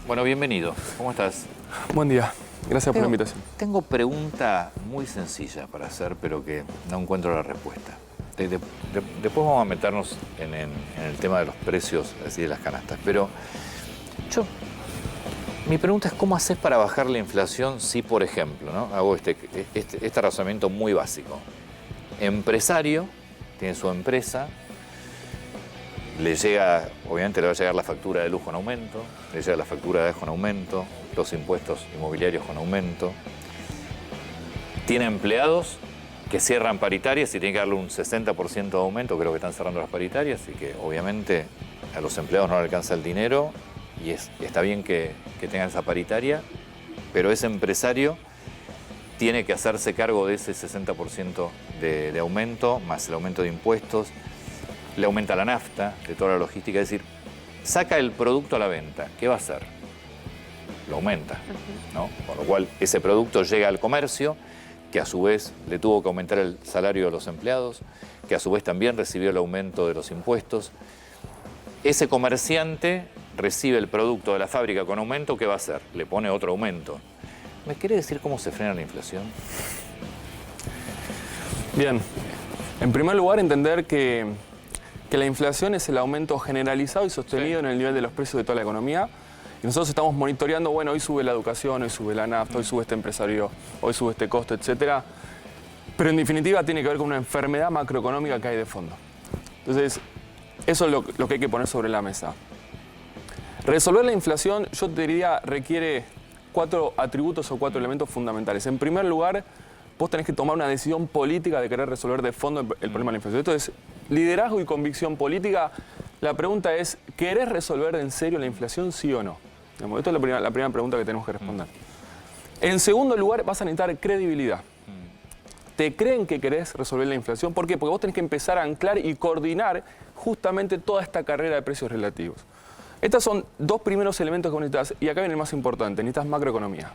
Bueno, bienvenido. ¿Cómo estás? Buen día. Gracias por la invitación. Tengo pregunta muy sencilla para hacer, pero que no encuentro la respuesta. Después vamos a meternos en el tema de los precios, es decir, de las canastas. Pero mi pregunta es, ¿cómo haces para bajar la inflación si, por ejemplo, ¿no? Hago este razonamiento muy básico? Empresario, tiene su empresa, le llega, obviamente le va a llegar la factura de luz con aumento, le llega la factura de gas con aumento, los impuestos inmobiliarios con aumento. Tiene empleados que cierran paritarias y tiene que darle un 60% de aumento, creo que están cerrando las paritarias, y que obviamente a los empleados no le alcanza el dinero y está bien que tengan esa paritaria, pero ese empresario tiene que hacerse cargo de ese 60% de aumento, más el aumento de impuestos. Le aumenta la nafta de toda la logística, es decir, saca el producto a la venta. ¿Qué va a hacer? Lo aumenta, ¿no? Con lo cual ese producto llega al comercio, que a su vez le tuvo que aumentar el salario de los empleados, que a su vez también recibió el aumento de los impuestos. Ese comerciante recibe el producto de la fábrica con aumento, ¿qué va a hacer? Le pone otro aumento. ¿Me quiere decir cómo se frena la inflación? Bien. En primer lugar, entender que la inflación es el aumento generalizado y sostenido en el nivel de los precios de toda la economía. Y nosotros estamos monitoreando, bueno, hoy sube la educación, hoy sube la nafta, hoy sube este empresario, hoy sube este costo, etcétera. Pero en definitiva tiene que ver con una enfermedad macroeconómica que hay de fondo. Entonces, eso es lo que hay que poner sobre la mesa. Resolver la inflación, yo te diría, requiere 4 atributos o 4 elementos fundamentales. En primer lugar, vos tenés que tomar una decisión política de querer resolver de fondo el problema de la inflación. Esto es liderazgo y convicción política. La pregunta es, ¿querés resolver en serio la inflación, sí o no? Esto es la primera pregunta que tenemos que responder. En segundo lugar, vas a necesitar credibilidad. ¿Te creen que querés resolver la inflación? ¿Por qué? Porque vos tenés que empezar a anclar y coordinar justamente toda esta carrera de precios relativos. Estos son 2 primeros elementos que necesitas, y acá viene el más importante, necesitas macroeconomía.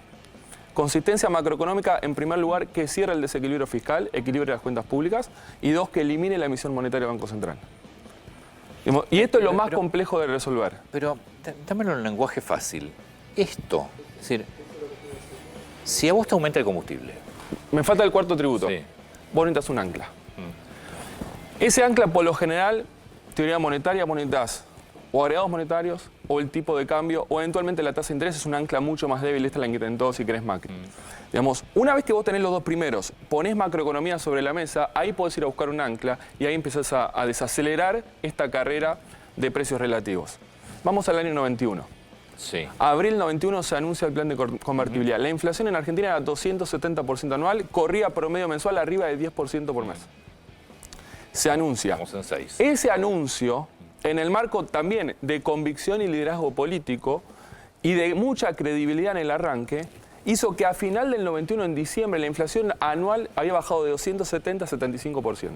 Consistencia macroeconómica, en primer lugar, que cierre el desequilibrio fiscal, equilibre las cuentas públicas, y 2, que elimine la emisión monetaria del Banco Central. Y esto es lo más complejo de resolver. Pero dámelo en un lenguaje fácil. Esto, es decir, si a vos te aumenta el combustible. Me falta el cuarto tributo. Sí. Vos necesitas un ancla. Ese ancla, por lo general, teoría monetaria, vos necesitas o agregados monetarios, o el tipo de cambio, o eventualmente la tasa de interés. Es un ancla mucho más débil. Esta es la que intentó, si querés, Macri. Digamos, una vez que vos tenés los 2 primeros, ponés macroeconomía sobre la mesa, ahí podés ir a buscar un ancla y ahí empezás a desacelerar esta carrera de precios relativos. Vamos al año 91. Sí. Abril 91 se anuncia el plan de convertibilidad. La inflación en Argentina era 270% anual, corría promedio mensual arriba de 10% por mes. Se anuncia. Estamos en 6. Ese anuncio, en el marco también de convicción y liderazgo político y de mucha credibilidad en el arranque, hizo que a final del 91, en diciembre, la inflación anual había bajado de 270 a 75%.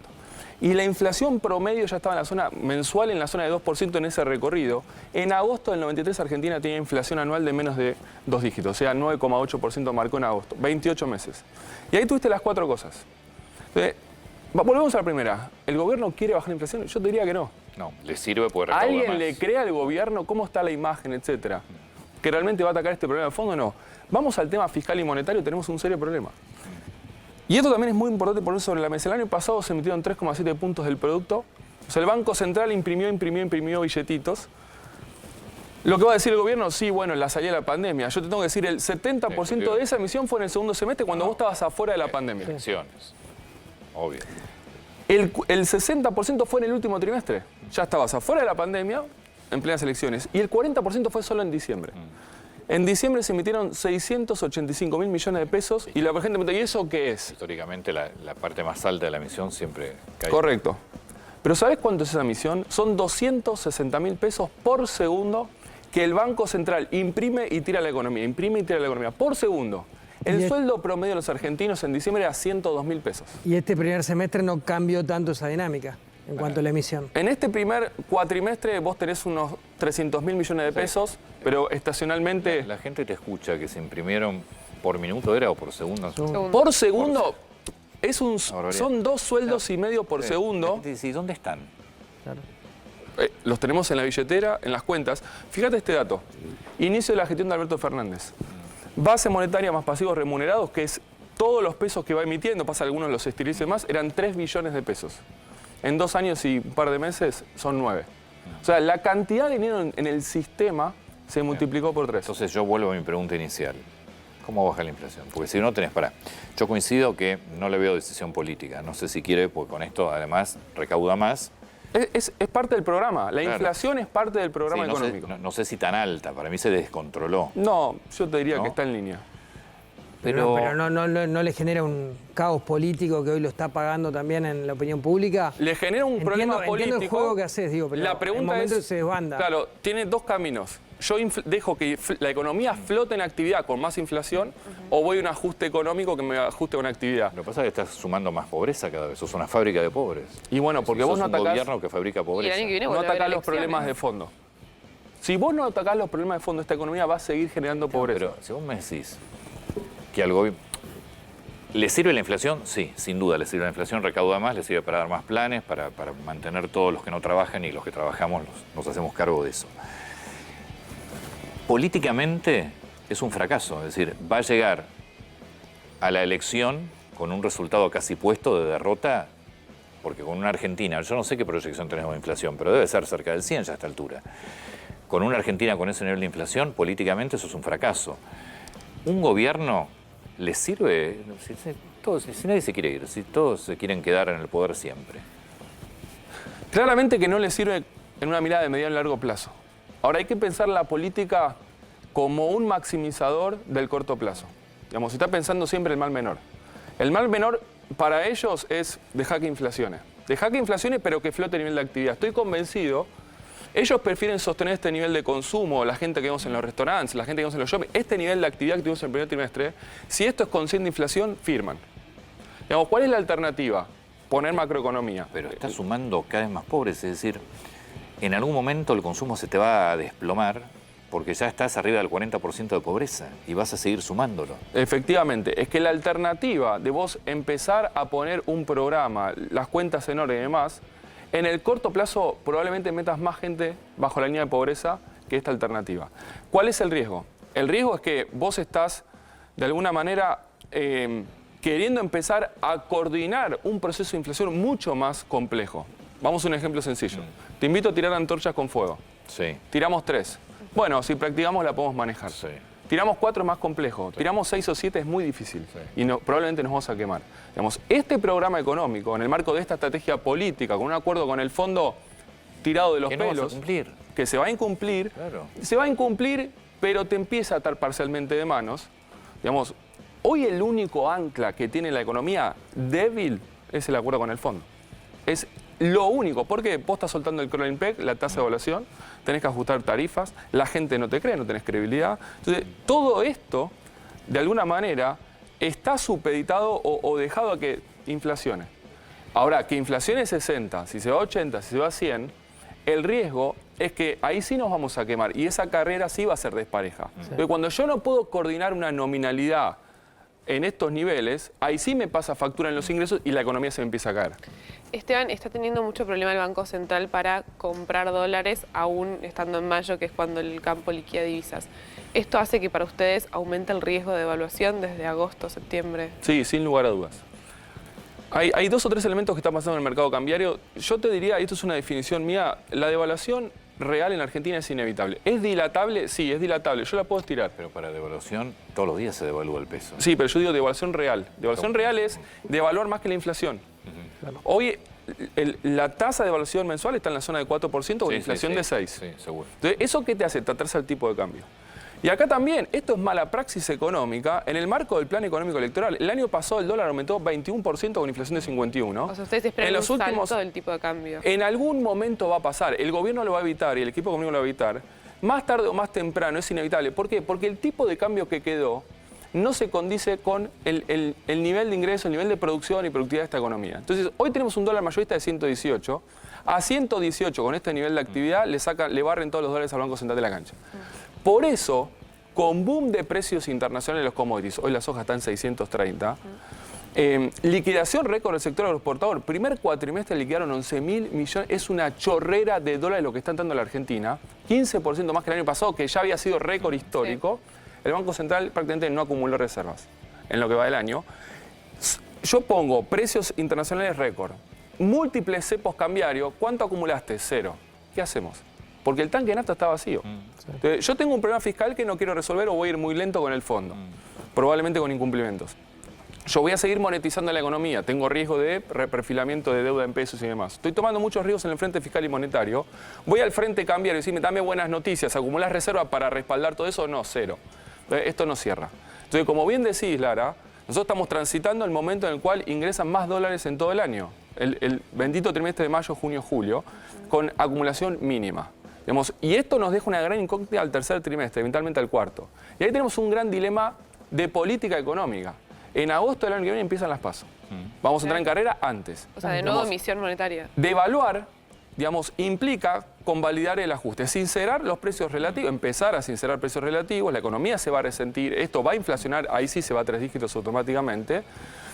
Y la inflación promedio ya estaba en la zona mensual, en la zona de 2% en ese recorrido. En agosto del 93, Argentina tenía inflación anual de menos de 2 dígitos, o sea, 9,8% marcó en agosto, 28 meses. Y ahí tuviste las 4 cosas. Entonces, volvemos a la primera. ¿El gobierno quiere bajar la inflación? Yo te diría que no. No, le sirve porque recauda ¿Alguien más. le cree al gobierno cómo está la imagen, etcétera? ¿Que realmente va a atacar este problema de fondo o no? Vamos al tema fiscal y monetario, tenemos un serio problema. Y esto también es muy importante poner sobre la mesa. El año pasado se emitieron 3,7 puntos del producto. O sea, el Banco Central imprimió billetitos. Lo que va a decir el gobierno, sí, bueno, en la salida de la pandemia. Yo te tengo que decir, el 70% de esa emisión fue en el segundo semestre cuando vos estabas afuera de la pandemia. Pensiones, obvio. El 60% fue en el último trimestre. Ya estabas afuera de la pandemia, en plenas elecciones. Y el 40% fue solo en diciembre. En diciembre se emitieron 685.000 millones de pesos y la gente me pregunta, ¿y eso qué es? Históricamente la parte más alta de la emisión siempre cae. Correcto. Pero ¿sabés cuánto es esa emisión? Son 260.000 pesos por segundo que el Banco Central imprime y tira a la economía. Por segundo. El sueldo promedio de los argentinos en diciembre era 102.000 pesos. Y este primer semestre no cambió tanto esa dinámica en cuanto a la emisión. En este primer cuatrimestre vos tenés unos 300.000 millones de pesos, pero estacionalmente... La gente te escucha que se imprimieron por minuto, ¿era o por segundo? Por segundo, son 2 sueldos y medio por segundo. La gente dice, ¿y dónde están? Claro. Los tenemos en la billetera, en las cuentas. Fíjate este dato. Inicio de la gestión de Alberto Fernández. Base monetaria más pasivos remunerados, que es todos los pesos que va emitiendo, pasa algunos los estilices más, eran 3 billones de pesos. En 2 años y un par de meses son 9. O sea, la cantidad de dinero en el sistema se multiplicó por 3. Entonces yo vuelvo a mi pregunta inicial. ¿Cómo baja la inflación? Porque si no tenés, yo coincido que no le veo decisión política. No sé si quiere, porque con esto además recauda más. Es parte del programa. La inflación es parte del programa económico. No sé si tan alta, para mí se descontroló. No, yo te diría que está en línea. Pero no le genera un caos político que hoy lo está pagando también en la opinión pública. Le genera un problema político. Entiendo el juego que haces, digo, pero la pregunta en el momento es, se desbanda. Claro, tiene 2 caminos. Yo dejo que la economía flote en actividad con más inflación o voy a un ajuste económico que me ajuste con actividad. Lo que pasa es que estás sumando más pobreza cada vez. Sos una fábrica de pobres. Y bueno, porque vos no sos un atacás, gobierno que fabrica pobreza. no atacás los problemas de fondo. Si vos no atacás los problemas de fondo, esta economía va a seguir generando pobreza. Pero si vos me decís que al gobierno... ¿Le sirve la inflación? Sí, sin duda le sirve la inflación, recauda más, le sirve para dar más planes, para mantener todos los que no trabajan y los que trabajamos nos hacemos cargo de eso. Políticamente es un fracaso, es decir, va a llegar a la elección con un resultado casi puesto de derrota, porque con una Argentina, yo no sé qué proyección tenemos de inflación, pero debe ser cerca del 100 ya a esta altura. Con una Argentina con ese nivel de inflación, políticamente eso es un fracaso. Un gobierno... ¿Le sirve? Si nadie se quiere ir, si todos se quieren quedar en el poder siempre. Claramente que no le sirve en una mirada de mediano y largo plazo. Ahora hay que pensar la política como un maximizador del corto plazo. Digamos, se está pensando siempre el mal menor. El mal menor para ellos es dejar que inflacione. Dejar que inflacione pero que flote el nivel de actividad. Estoy convencido. Ellos prefieren sostener este nivel de consumo, la gente que vemos en los restaurantes, la gente que vemos en los shopping, este nivel de actividad que tuvimos en el primer trimestre. Si esto es consciente de inflación, firman. Digamos, ¿cuál es la alternativa? Poner macroeconomía. Pero estás sumando cada vez más pobres, es decir, en algún momento el consumo se te va a desplomar porque ya estás arriba del 40% de pobreza y vas a seguir sumándolo. Efectivamente, es que la alternativa de vos empezar a poner un programa, las cuentas en orden y demás, en el corto plazo probablemente metas más gente bajo la línea de pobreza que esta alternativa. ¿Cuál es el riesgo? El riesgo es que vos estás, de alguna manera, queriendo empezar a coordinar un proceso de inflación mucho más complejo. Vamos a un ejemplo sencillo. Te invito a tirar antorchas con fuego. Sí. Tiramos 3. Bueno, si practicamos la podemos manejar. Sí. Tiramos 4 es más complejo. Tiramos 6 o 7 es muy difícil. Sí. Y probablemente nos vamos a quemar. Digamos, este programa económico, en el marco de esta estrategia política, con un acuerdo con el fondo tirado de los Que no pelos, vas a cumplir. que se va a incumplir, Claro. se va a incumplir, pero te empieza a atar parcialmente de manos. Digamos, hoy el único ancla que tiene la economía débil es el acuerdo con el fondo. Es lo único, porque vos estás soltando el crawling peg, la tasa de evaluación, tenés que ajustar tarifas, la gente no te cree, no tenés credibilidad. Entonces, todo esto, de alguna manera, está supeditado o dejado a que inflacione. Ahora, que inflacione 60, si se va a 80, si se va a 100, el riesgo es que ahí sí nos vamos a quemar y esa carrera sí va a ser despareja. Pero cuando yo no puedo coordinar una nominalidad en estos niveles, ahí sí me pasa factura en los ingresos y la economía se me empieza a caer. Esteban, está teniendo mucho problema el Banco Central para comprar dólares, aún estando en mayo, que es cuando el campo liquida divisas. ¿Esto hace que para ustedes aumente el riesgo de devaluación desde agosto, septiembre? Sí, sin lugar a dudas. Hay 2 o 3 elementos que están pasando en el mercado cambiario. Yo te diría, y esto es una definición mía, la devaluación real en Argentina es inevitable. ¿Es dilatable? Sí, es dilatable. Yo la puedo estirar. Pero para devaluación, todos los días se devalúa el peso. Sí, pero yo digo devaluación real. Devaluación real es devaluar más que la inflación. Hoy la tasa de devaluación mensual está en la zona de 4% con inflación de 6%. Sí, seguro. Entonces, ¿eso qué te hace? Tratarse al tipo de cambio. Y acá también, esto es mala praxis económica en el marco del plan económico electoral. El año pasado el dólar aumentó 21% con inflación de 51%. O sea, ustedes esperan un salto del tipo de cambio. En algún momento va a pasar. El gobierno lo va a evitar y el equipo económico lo va a evitar. Más tarde o más temprano es inevitable. ¿Por qué? Porque el tipo de cambio que quedó no se condice con el nivel de ingreso, el nivel de producción y productividad de esta economía. Entonces, hoy tenemos un dólar mayorista de 118. A 118, con este nivel de actividad, le barren todos los dólares al Banco Central de la cancha. Por eso, con boom de precios internacionales de los commodities, hoy la soja está en 630, Liquidación récord del sector agroexportador. Primer cuatrimestre liquidaron 11.000 millones. Es una chorrera de dólares lo que está dando la Argentina. 15% más que el año pasado, que ya había sido récord histórico. Sí. El Banco Central prácticamente no acumuló reservas en lo que va del año. Yo pongo precios internacionales récord. Múltiples cepos cambiarios. ¿Cuánto acumulaste? 0. ¿Qué hacemos? Porque el tanque de nafta está vacío. Sí. Entonces, yo tengo un problema fiscal que no quiero resolver o voy a ir muy lento con el fondo. Probablemente con incumplimientos. Yo voy a seguir monetizando la economía, tengo riesgo de reperfilamiento de deuda en pesos y demás. Estoy tomando muchos riesgos en el frente fiscal y monetario. Voy al frente cambiario y decirme, dame buenas noticias, ¿acumulás reservas para respaldar todo eso? No, 0. Esto no cierra. Entonces, como bien decís, Lara, nosotros estamos transitando el momento en el cual ingresan más dólares en todo el año. El bendito trimestre de mayo, junio, julio, con acumulación mínima. Digamos, y esto nos deja una gran incógnita al tercer trimestre, eventualmente al cuarto. Y ahí tenemos un gran dilema de política económica. En agosto del año que viene empiezan las PASO. Vamos a entrar en carrera antes. O sea, de nuevo emisión monetaria. Devaluar, digamos, implica convalidar el ajuste, sincerar los precios relativos, empezar a sincerar precios relativos, la economía se va a resentir, esto va a inflacionar, ahí sí se va a 3 dígitos automáticamente.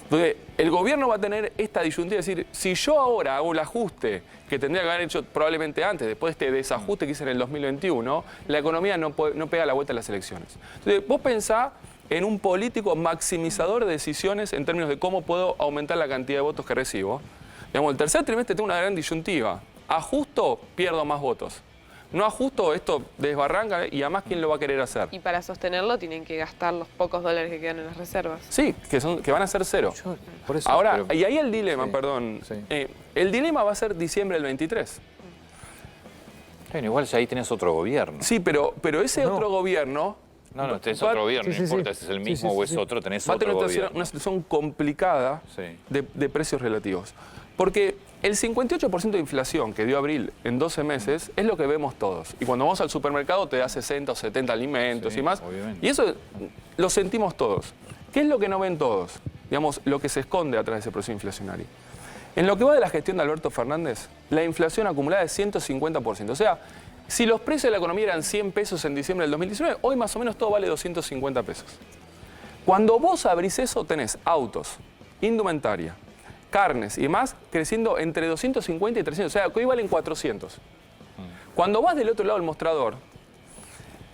Entonces, el gobierno va a tener esta disyuntiva, es decir, si yo ahora hago el ajuste que tendría que haber hecho probablemente antes, después de este desajuste que hice en el 2021, la economía no pega la vuelta a las elecciones. Entonces, vos pensá en un político maximizador de decisiones en términos de cómo puedo aumentar la cantidad de votos que recibo. Digamos, el tercer trimestre tengo una gran disyuntiva. Ajusto, pierdo más votos. No ajusto, esto desbarranca y además, ¿quién lo va a querer hacer? Y para sostenerlo tienen que gastar los pocos dólares que quedan en las reservas. Sí, que van a ser 0. Por eso, ahora, y ahí el dilema, perdón. Sí. El dilema va a ser diciembre del 23. Bueno, igual ya ahí tenés otro gobierno. Sí, pero ese otro gobierno... No, tenés otro gobierno, no importa si es el mismo o es otro, tenés otro gobierno. Una situación complicada de precios relativos. Porque el 58% de inflación que dio abril en 12 meses es lo que vemos todos. Y cuando vamos al supermercado te da 60 o 70 alimentos y más. Obviamente. Y eso lo sentimos todos. ¿Qué es lo que no ven todos? Digamos, lo que se esconde atrás de ese proceso inflacionario. En lo que va de la gestión de Alberto Fernández, la inflación acumulada es 150%. O sea, si los precios de la economía eran 100 pesos en diciembre del 2019, hoy más o menos todo vale 250 pesos. Cuando vos abrís eso, tenés autos, indumentaria, carnes y demás creciendo entre 250 y 300, o sea, que hoy valen 400. Cuando vas del otro lado del mostrador,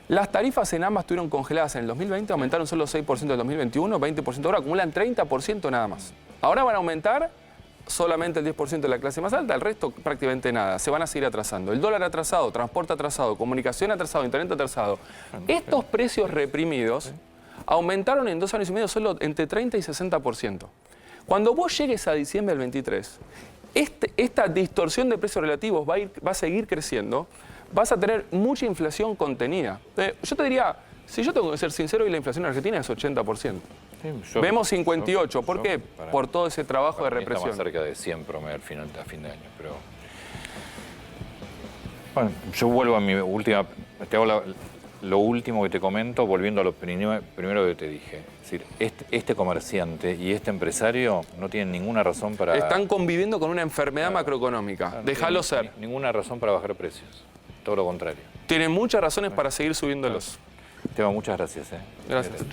las tarifas en ambas estuvieron congeladas en el 2020, aumentaron solo 6% en el 2021, 20% ahora, acumulan 30% nada más. Ahora van a aumentar solamente el 10% de la clase más alta, el resto prácticamente nada. Se van a seguir atrasando. El dólar atrasado, transporte atrasado, comunicación atrasado, internet atrasado. Estos precios reprimidos aumentaron en 2 años y medio solo entre 30 y 60%. Cuando vos llegues a diciembre del 23, esta distorsión de precios relativos va a seguir creciendo, vas a tener mucha inflación contenida. Yo te diría, si yo tengo que ser sincero, hoy la inflación en Argentina es 80%. Sí, vemos 58. ¿Por qué? Por todo ese trabajo de represión. Está más cerca de 100 promedio a fin de año. Pero... Bueno, yo vuelvo a mi última... Te hago lo último que te comento, volviendo a lo primero que te dije. Es decir, este comerciante y este empresario no tienen ninguna razón para... Están conviviendo con una enfermedad macroeconómica. Claro, Déjalo ser. Ninguna razón para bajar precios. Todo lo contrario. Tienen muchas razones para seguir subiéndolos. Esteban, muchas gracias. Gracias.